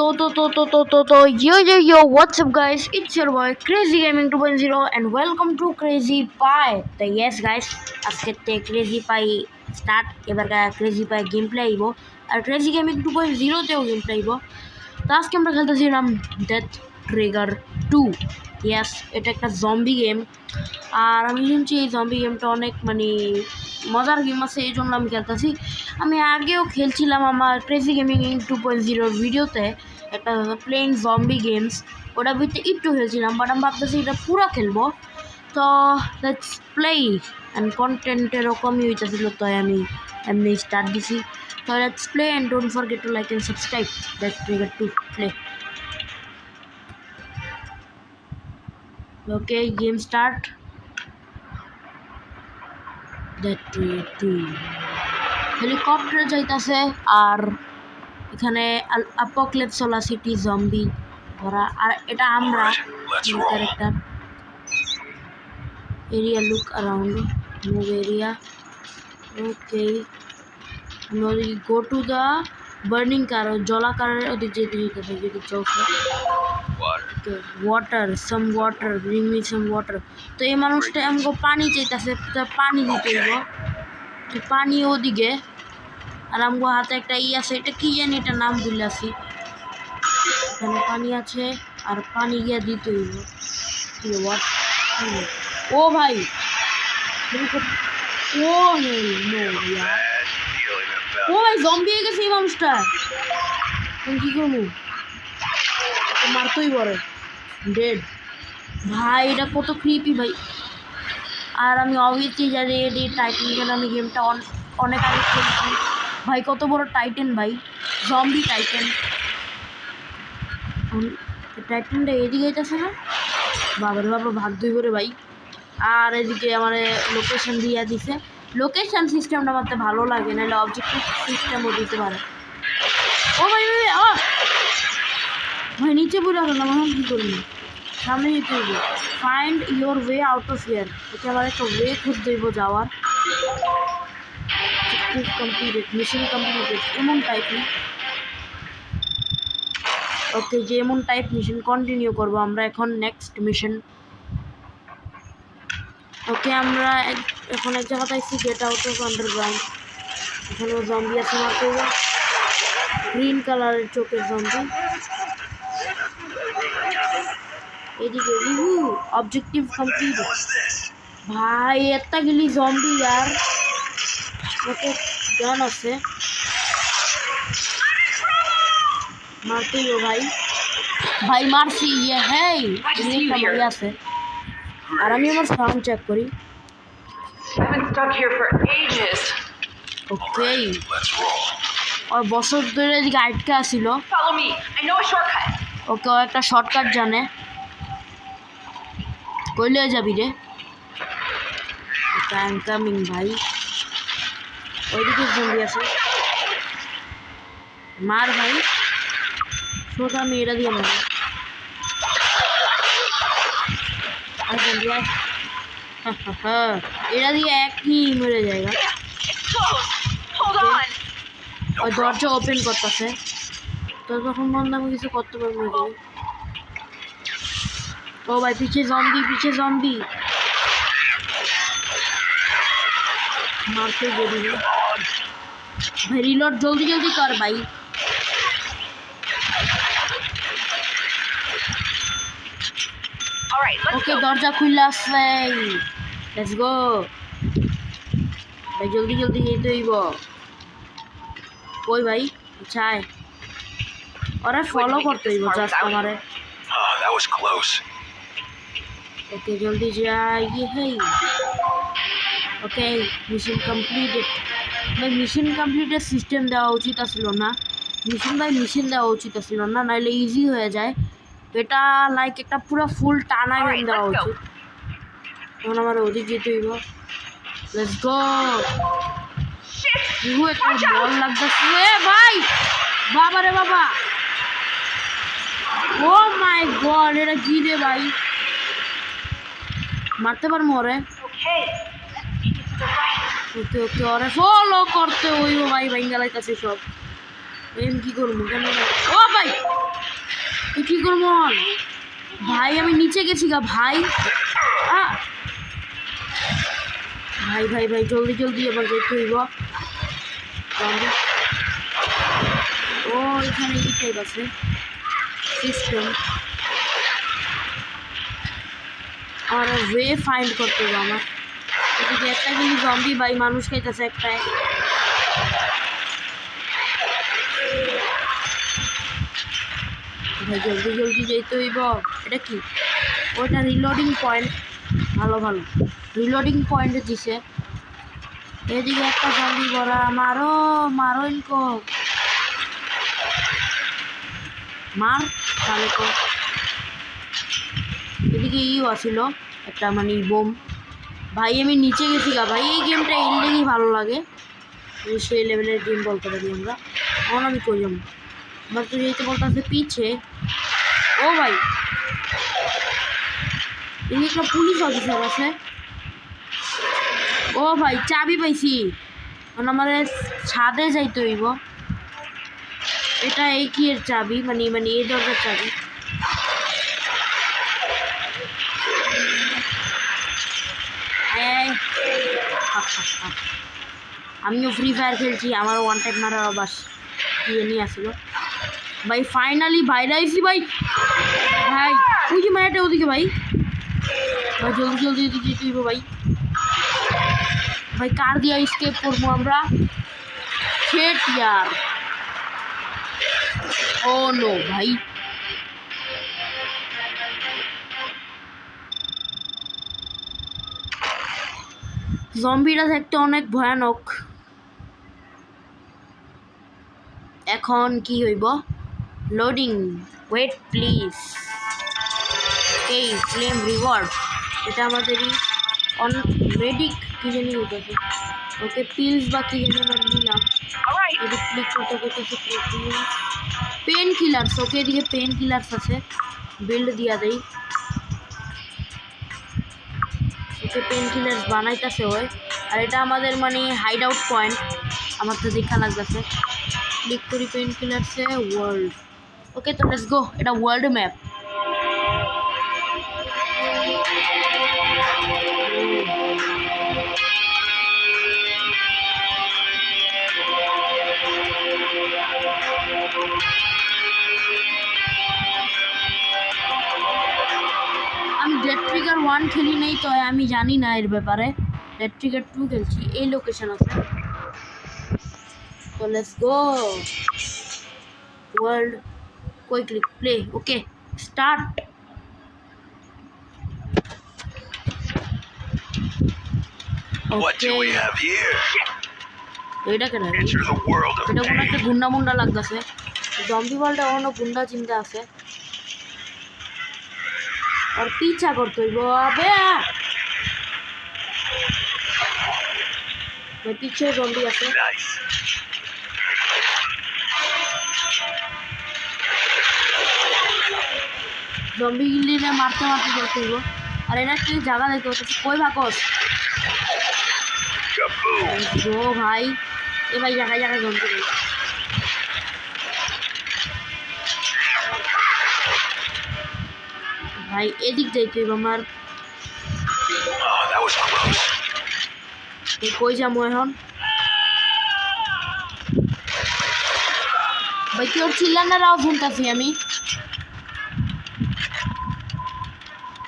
Yo, what's up guys? It's your boy Crazy Gaming 2.0 and welcome to Crazy Pie. So yes guys, আজকে Crazy Pie start এবার Crazy Pie gameplay আইবো আর Crazy Gaming 2.0 তেও gameplay আইবো। তো আজকে আমরা খেলতেছিলাম Death Trigger 2। Yes, এটা একটা জম্বি গেম আর আমি শুনছি এই জম্বি গেমটা অনেক মজার গেম আছে, এই জন্য আমি খেলতেছি। আমি আগেও খেলছিলাম আমার ক্রেজি গেমিং 2.0 ভিডিওতে একটা প্লেইং জম্বি গেমস, ওটা ভিতরে একটু খেলছিলাম, বাট আমি ভাবতেছি এটা পুরো খেলবো। তো লেটস প্লে অ্যান্ড কন্টেন্ট এরকমই হইতেছিল, তাই আমি এমনি স্টার্ট দিছি। তো let's play and don't forget to like and subscribe. Death Trigger 2 play. Okay, game start. Death Trigger 2 helicopter যাইতাছে আর এখানে অ্যাপোক্যালিপস সিটি জম্বি ধরা, আর এটা আমরা character. Area look around, move area. Okay, আমি go to the burning car, জলাকারের ওদিক যেতে যেতে যদি চলছে। Water, some water, bring me some water. তো এই মানুষটা আমাকে পানি চাইতেছে, পানি দিতে হইব। তো পানি ওদিকে, আর আমগো হাতে একটা আছে, এটা কি জানি, এটা নাম ভুলে আছি। এখানে পানি আছে আর পানি গিয়া দিতে হইব। ও ভাই, ও ভাই জম্বি হয়ে গেছে এই মানুষটা, কি করবো? মারতই বড় ডেড ভাই, এটা কত ক্রিপি ভাই। আর আমি অবভিয়াসলি জানি এই টাইটেন গেম, আমি গেমটা অনেক আগে খেলছি ভাই। কত বড় টাইটেন ভাই, জম্বি টাইটেন। টাইটেনটা এদিকে যেতেছে না, বাবার বাবা ভাগ দুই করে ভাই। আর এদিকে আমার লোকেশন দিয়ে দিছে, লোকেশন সিস্টেমটা আমার ভালো লাগে, নাহলে অবজেক্টিভ সিস্টেমও দিতে পারে। ও ভাই ভাই নিচে পড়ে গেলাম, এখন কী করবি? সামনে যেতে হইব। Find your way out of here, এটা আমার একটা ওয়ে খুঁজতে হইব যাওয়ার। কমপ্লিটেড, মিশন কমপ্লিটেড, এমন টাইপই। ওকে, যে এমন টাইপ মিশন কন্টিনিউ করবো আমরা এখন নেক্সট মিশন। ওকে, আমরা এখন এক জায়গাতে আইছি, গেট আউট অফ আন্ডারগ্রাউন্ড। এখানে জম্বি আছে, মারতে হবে। গ্রিন কালারের চোখের জম্বি। এদিকে অবজেক্টিভ কমপ্লিট ভাই, একটা গেলি জম্বি আর ওকে গান আছে, মারতেই ভাই। ভাই মারছি, হেই একটা আছে। আর আমি আমার সাউন্ড চেক করি। ওকে, ওই বছর ধরে এদিকে আটকে আসিল। ওকে, ও একটা শর্টকাট জানে। কইলে যাবি রে? আই এম কামিং ভাই। ওইদিকে জম্বি আছে, মার ভাই। সোজা আমি এটা দিয়ে মার। আর জম্বি আয়, এটা দিয়ে একই মরে জায়গা। ওই দরজা ওপেন করতেছে, তো তখন বন্ধ আমি কিছু করতে পারবো না। ও ভাই, পিছে জম্বি, পিছে জম্বি, মারতে দেরি ভাই। রিলোড জলদি জলদি কর ভাই। ওকে, দরজা খুললে আসছে, লেটস গো ভাই, জলদি জলদি যেতে হইব। কই ভাই, চায় ওরা ফলো করতে হইব জাস্ট আমারে। ওকে, জলদি যাই। হেই, ওকে, মিশন কমপ্লিটেড ভাই। মিশন কমপ্লিটেড সিস্টেম দেওয়া উচিত আসছিল না, মিশন দেওয়া উচিত আসছিল না, নাহলে ইজি হয়ে যায়। এটা লাইক একটা পুরো ফুল টানা গেম দেওয়া উচিত। এখন আমার ওদিক যেতে হইব, লেটস গো। একটা বল লাগতেছে ভাই, বাবা রে বাবা। ও মাই গড, এটা কি রে ভাই? মারতে পারবো ওরে? ওকে ওকে, ওরে ফলো করতে হইব ভাই, ভাঙ্গা লাইতাছে সব। আমি কি করবো কেন? ও ভাই তুই কি করবো ভাই? আমি নিচে গেছি গা ভাই। ভাই ভাই ভাই জলদি জলদি আবার যেতে হইব। ও এখানে কি টাইপ আছে সিস্টেম, আর ওয়ে ফাইন্ড করতে হবে আমার। এদিকে একটা কিন্তু জম্বি ভাই মানুষ খাইতেছে একটাই। ভাই জলদি জলদি যেতে হইব। এটা কি? ওটা রিলোডিং পয়েন্ট। ভালো ভালো রিলোডিং পয়েন্ট দিছে। এদিকে একটা জম্বি ভরা। মারো মারো ইনকো মার তাহলে তো। এদিকে ইও আসিল একটা মানে বোম। ভাই আমি নিচে গেছি গা ভাই। এই গেমটা এলেই ভালো লাগে, সেই লেভেলের গেম বলতে পারি আমরা। এখন আমি কই যাবো? আমার তো যেতে বলতে পিছে। ও ভাই এদিকে একটা পুলিশ অফিসার আছে। ও ভাই চাবি পাইছি, মানে আমার ছাদে যাইতে হইব। এটা এই কি এর চাবি, মানে মানে এই দরজার চাবি। আমিও ফ্রি ফায়ার খেলছি, আমার ওয়ান টাইপ মারার অভ্যাস কি নিয়ে আসলো। ভাই ফাইনালি বাইরে আইসি ভাই। ভাই ওই যে মায়াটা ওদিকে ভাই। ভাই জলদি জলদি এদিকে যেতে হইব ভাই। ভাই কার দিয়ে স্কেপ করবো আমরা? শেট ইয়ার। ও নো ভাই জম্বিটা দেখতে অনেক ভয়ানক। এখন কি হইব? Loading, wait please. এই ক্লেম রিওয়ার্ড, এটা আমাদেরই অন মেডিক কি জানি হইতেছে। ওকে পিলস বা কি জানি আমরা নিলাম। এদিকে ক্লিক করতে করতেছে পেন কিলার্স। ওকে এদিকে পেন কিলার্স আছে, বিল্ড দিয়া দেই। ওকে পেন কিলার্স বানাইতেছে হয়। আর এটা আমাদের মানে হাইড আউট পয়েন্ট, আমার তো দেখা লাগতেছে। ক্লিক করি পেন কিলার্সে ওয়ার্ল্ড। ওকে তো লেটস গো, এটা ওয়ার্ল্ড ম্যাপ। আমি ডেড ট্রিগার 1 খেলি নাই, তো আমি জানি না এর ব্যাপারে। ডেড ট্রিগার 2 খেলছি, এই লোকেশন আছে। তো লেটস গো ওয়ার্ল্ড। কই click play. Okay start. What do we have here? এটা কেন? Enter the world of এটা কোনো একটা pain. গুন্ডা মুন্ডা লাগতেছে। জম্বি ওয়ার্ল্ডে অন্য গুন্ডা চিন্তা আছে। আর পিছা করতে হইব। আবে ভাই পিছে জম্বি আছে। Nice. জম্বি গিলিরে মারতে মারতে করতে হইব। আর এটা কি জায়গা দেখতে পাচ্ছি? কই ভাগস? Kaboom. ও ভাই এ ভাই জায়গায় জায়গায় জম্বি নেই। ভাই এদিক যাইতে হইব আমার। Oh, that was close. কই যাবো এখন? ভাই কেউ চিল্লানোর আওয়াজ শুনতাছি আমি।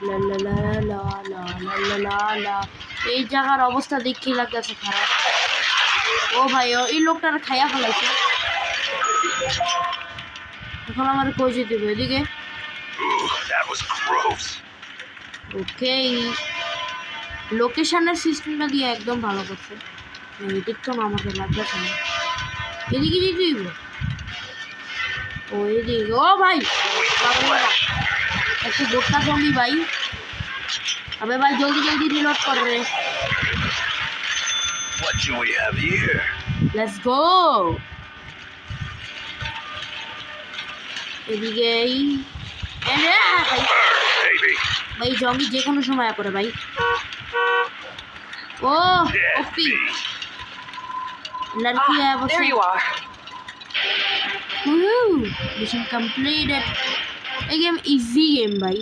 লা লা লা লা লা লা লা লা লা। এই জায়গার অবস্থা দেখি লাগতেছে খারাপ। ও ভাই এই লোকটার খাইয়া ফেলাইছে। এখন আমার কই যেতে হবে? এদিকে। Ooh, that was gross. ওকে লোকেশনের সিস্টেমটা দিয়ে একদম ভালো করছে। এদিক তো না আমাকে লাগতেছে না। এদিকে যেতে হইব। ও এদিকে। ও ভাই একটু বোটটা জমি ভাই। আবে ভাই জলদি জলদি রিলোড কর রে। What do we have here? Let's go. এদিকে Burn, baby. ভাই জম্বি যে কোনো সময় পড়ে ভাই। ও Dead ওপি meat. লড়কি है वो There you are. Mission completed. এই গেম ইজি গেম ভাই।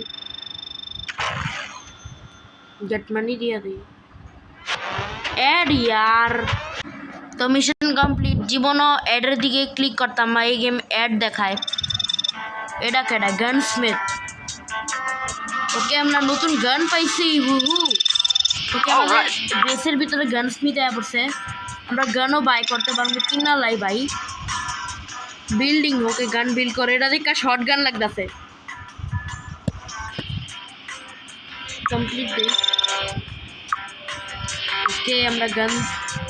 गेट मनी दिया दे एड यार। तो मिशन कमप्लीट जीवनो एडर दिके क्लिक करता मैं ये गेम एड দেখায় এটা কেডা গানস্মিথ। ওকে আমরা নতুন গান পাইছি হুহু। ওকে আমাদের বেসের ভিতরে গানস্মিথ অ্যাপ আছে, আমরা গানও বাই করতে পারবো কিনা লাই ভাই। বিল্ডিং ওকে গান বিল্ড করে এটা দেখে শর্ট গান লাগতাছে। কমপ্লিট দে ওকে আমরা গান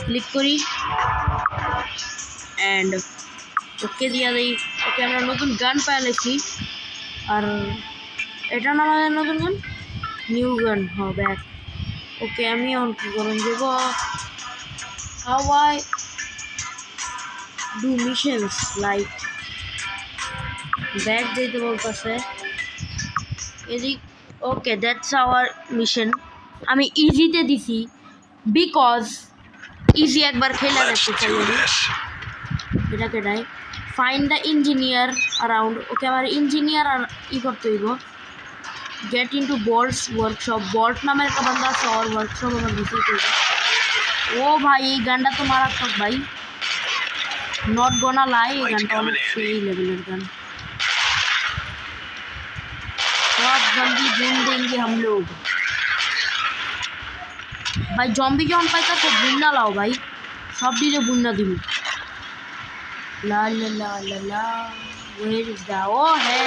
ক্লিক করি এন্ড ওকে দিয়া দেই। ওকে আমরা নতুন গান পাইলেছি আর এটা না আমাদের নতুন গান নিউ গান হবে। ওকে আমি অন কি করুন দেব how I do missions like back যেতে বলতেছে এদিক। Okay that's our mission. আমি ইজিতে দিছি বিকজ ইজি একবার খেলা দেখতে চাই আমি। এটা কেটাই find the engineer around. Okay আমার ইঞ্জিনিয়ার আর ই করতে হইব। Get into Bolt's workshop. Bolt নামের একটা বান্দা আছে ওর ওয়ার্কশপ আমার ভিজিট হইব। ও ভাই এই গানটা তো মারাত্মক ভাই, নট গোনা লাই। এই গানটা অনেক সেই লেভেলের গান। सब जल्दी ढूंढ देंगे हम लोग भाई। जम्बी जौन पाइता से बुन्ना लाओ भाई, सब दिले बुन्ना दिबी। ला ला ला ला ला वेयर इज द ओ है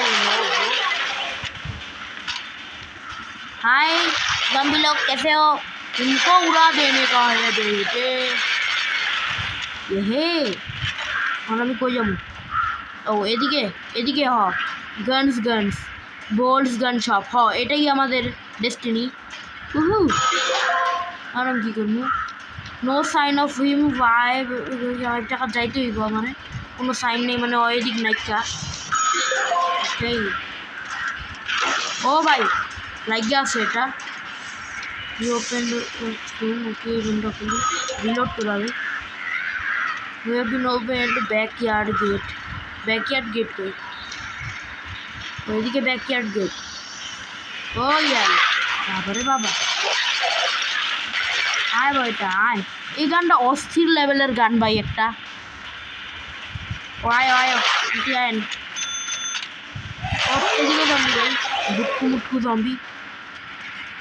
हाय जम्बी लोग कैसे हो? इनको उड़ा देने का है बेटे ये है। और আমি কই যাবো? ও এদিকে এদিকে হ গানস গানস বোল্টস গান শপ হ এটাই আমাদের ডেস্টিনি। উহু আর আমি কী করবো? নো সাইন অফ হিম ভাই টাকা যাইতে হইব মানে কোনো সাইন নেই মানে এদিক নাইকা। ওকে ও ভাই লাগিয়ে আছে এটা ওপেন ওকে উইন্ডো খুলি রিলোড করে হবে। We have been open the backyard gate. Backyard gate কই? ওইদিকে ব্যাকইয়ার্ড গেট। ও ইয়ার বাবারে বাবা আয় ভাইটা আয়। এই গানটা অস্থির লেভেলের গান ভাই একটা। ও আয় আয় আয় এদিকে জম্বি ভাই বুটকু মুটকু জম্বি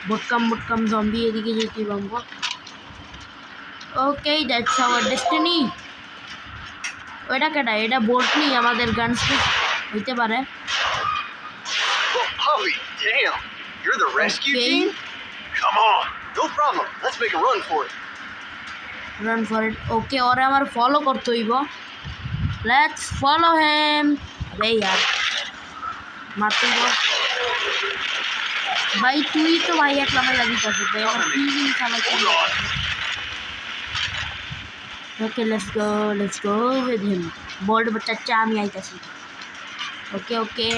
বটকাম বটকাম জম্বি এদিকে যেতে পারবো। ওকে দ্যাটস আওয়ার ডেস্টিনি। ওইটা কেটা? এটা বোট নেই আমাদের গানস্মিথ হইতে পারে। Holy damn! You're the rescue Okay. team? Come on. No problem. Let's make a run for it. Run for it. Okay ওরে আমার ফলো করতে হইব। Let's follow him. আরে यार মারতে হইব ভাই। তুই তো ভাই একলা মেলা দিতেছিস ভাই আমার কি জিনিস চালাচ্ছি। Okay let's go with him. Bold চাচা আমি আইতাছি। ওকে ওকে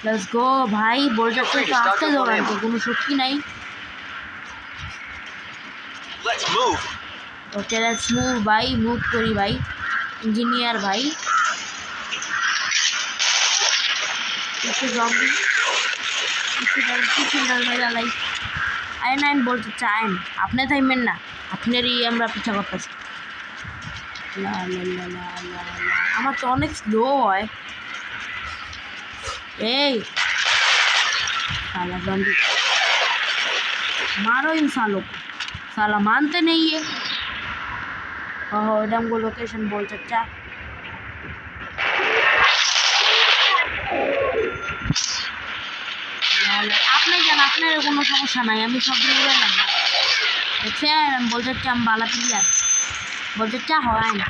লেটস গো ভাই। বোল্ড চাচা তো আসতে দৌড়ান তো কোনো শক্তি নাই। Let's move. Okay let's move ভাই মুভ করি ভাই। ইঞ্জিনিয়ার ভাই একটু জম্বি কিছু সুন্দর মেলা লাই আইন আইন বলতে চাইন আপনি থাইমেন না আপনারই আমরা পিছা করতেছি। লা লা লা লা লা লা আমার তো অনেক স্লো হয়। এই साला जॉम्बी मारो इन सालों को, साला मानते नहीं है। ओहो एडम को लोकेशन बोल चचा। আপনি জান আপনার কোনো সমস্যা নাই আমি সব দিয়ে উড়াইলাম না দেখছেন। বলতে চাচ্ছি আমি বালা প্লেয়ার বলতে চা হয় না।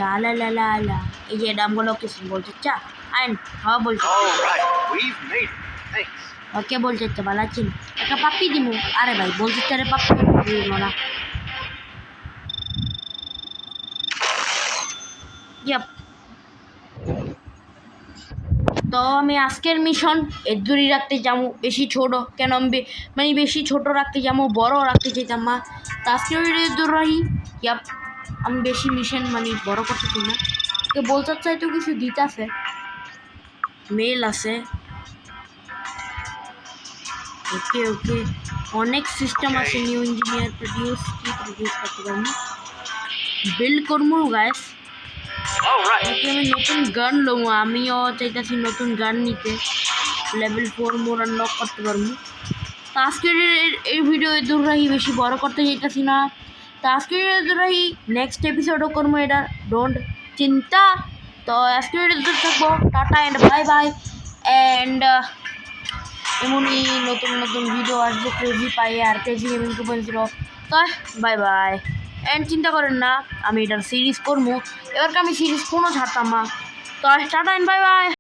লা লা লা লা লা এই যে এডাম লোকেশন বলতে চা আইন হ্যাঁ বলছে। All right. We've made it. Thanks. ওকে বলতে চাচ্ছে ভালো আছেন একটা পাপ্পি দিমু। আরে ভাই বলতে চারে পাপ্পি দিব না। ইয়াপ তো আমি আজকের মিশন এর দূরই রাখতে যাবো বেশি ছোট কেন আমি মানে বেশি ছোট রাখতে যাবো বড় রাখতে চাইতাম না। তো আজকের দূর রাখি। ইয়াপ আমি বেশি মিশন মানে বড় করতেছি না, কে বলতে চাইতেও কিছু দিতেছে, মেল আছে। ওকে ওকে, অনেক সিস্টেম আছে, নিউ ইঞ্জিনিয়ার প্রডিউস করতে পারবো, বিল্ড করবো গাইস। All right. নাকি আমি নতুন গান লবো, আমিও চাইতেছি নতুন গান নিতে, লেভেল 4 মোর আনলক করতে পারবো। তো আজকের এই ভিডিও দূর রাখি, বেশি বড় করতে চাইতেছি না। তো আজকের দূর রাখি, নেক্সট এপিসোডও করবো এটা, ডোন্ট চিন্তা। তো আজকের ভিডিও দূর থাকবো, tata and bye bye. And এমনই নতুন নতুন ভিডিও আসবে ক্রেজি পাই আর ক্রেজি গেমিং 2.0। তো বাই বাই। অ্যান্ড চিন্তা করেন না, আমি এটার সিরিজ করবো, এবারকে আমি সিরিজ কোনো ছাড়তাম না। তো টাটা অ্যান্ড বাই বাই।